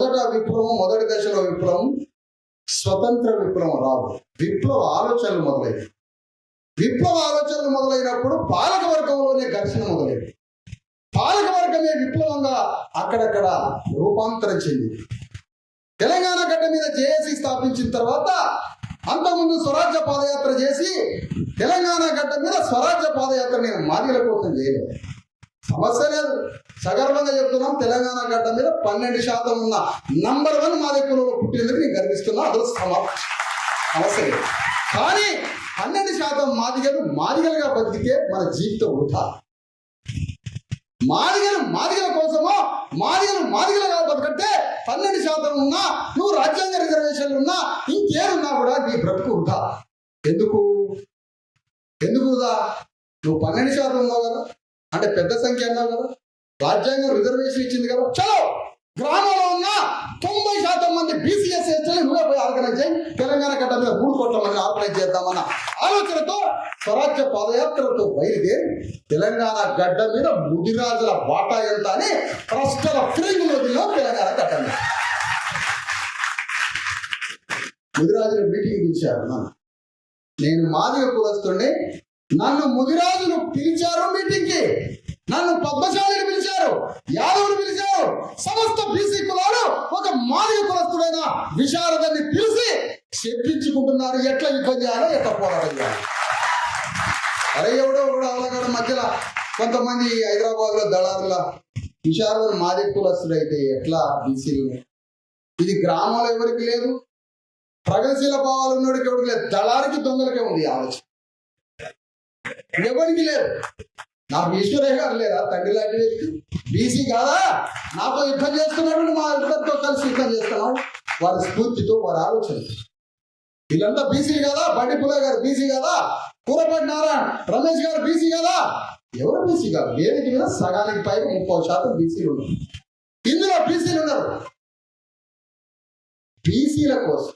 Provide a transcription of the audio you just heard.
మొదటి దశలో విప్లవం స్వతంత్ర విప్లవం రాదు. విప్లవ ఆలోచనలు మొదలైనవి. విప్లవ ఆలోచనలు మొదలైనప్పుడు పాలక వర్గంలోనే ఘర్షణ మొదలైంది. పాలక వర్గమే విప్లవంగా అక్కడక్కడ రూపాంతరం చెందింది. తెలంగాణ గడ్డ మీద జేఏసీ స్థాపించిన తర్వాత అంతకుముందు స్వరాజ్య పాదయాత్ర చేసి తెలంగాణ గడ్డ మీద స్వరాజ్య పాదయాత్ర నేను మాదిగల కోసం చేయలేదు. సమస్య లేదు, సగర్వంగా చెప్తున్నాం. తెలంగాణ గడ్డ మీద 12% ఉన్న నంబర్ 1 మాదిగ కులంలో పుట్టినందుకు నేను గర్విస్తున్నా. అదో సమస్య లేదు. కానీ 12% మాదిగలుగా బతికితే మన జీవితం వృధా. మాదిగల కోసమో మాదిగలుగా బతకంటే 12% ఉన్నా, నువ్వు రాజ్యాంగ రిజర్వేషన్లు ఉన్నా, ఇంకేమున్నా కూడా నీ బ్రతుకు వృధా. ఎందుకు వృధా? నువ్వు 12% ఉన్నావు కదా, అంటే పెద్ద సంఖ్య అన్నావు కదా, రాజ్యాంగం రిజర్వేషన్ ఇచ్చింది కదా, చలో గ్రామంలో ఉన్న 90% మంది బీసీఎస్ ఎస్టీలు నువ్వే పోయి ఆర్గనైజ్ చేయి, తెలంగాణ గడ్డ మీద 3 కోట్ల మంది ఆర్గనైజ్ చేద్దామన్న ఆలోచనతో స్వరాజ్య పాదయాత్రతో బయలుదేరి తెలంగాణ గడ్డ మీద ముదిరాజుల వాటా ఎంత అని ప్రశ్నల ఫిరంగులో తెలంగాణ గడ్డ మీద ముదిరాజుల మీటింగ్ పిలిచారు. నేను మాదిగ కులస్తుండే, నన్ను ముదిరాజులు పిలిచారు మీటింగ్కి, నన్ను పద్మశాలిని పిలిచారు, యాదవులు పిలిచారు, సమస్త బీసీ కులాలు ఒక మాదిగ కులస్తుడైన విశారదాన్ని పిలిచి చెప్పించుకుంటున్నారు ఎట్లా యుద్ధం చేయాలో, ఎట్లా పోరాటం చేయాలి. అరే ఎవడో అవలగడ మధ్యలో కొంతమంది హైదరాబాద్ లో దళారుల విశారదను మాదిగ కులస్తుడైతే ఎట్లా బీసీలు? ఇది గ్రామంలో ఎవరికి లేదు, ప్రగతిశీల భావాలు ఉన్నోడికి ఎవరికి లేదు, దళారికి దొంగలకే ఉంది ఆలోచన, ఎవరికి లేదు. నాకు ఈశ్వరయ్య గారు లేదా తండ్రి లాంటి వ్యక్తి? బీసీ కాదా? నాతో యుద్ధం చేస్తున్నాడు, మా ఇద్దరితో కలిసి యుద్ధం చేస్తున్నాడు. వారి స్ఫూర్తితో, వారి ఆలోచన. వీళ్ళంతా బీసీలు కదా, బండి పుల్లయ్య గారు బీసీ కదా, కూరపాటి నారాయణ రమేష్ గారు బీసీ కదా. ఎవరు బీసీ కాదు? వేదిక మీద సగానికి పైగా 30% బీసీలు ఉన్నారు. ఇందులో బీసీలు ఉన్నారు. బీసీల కోసం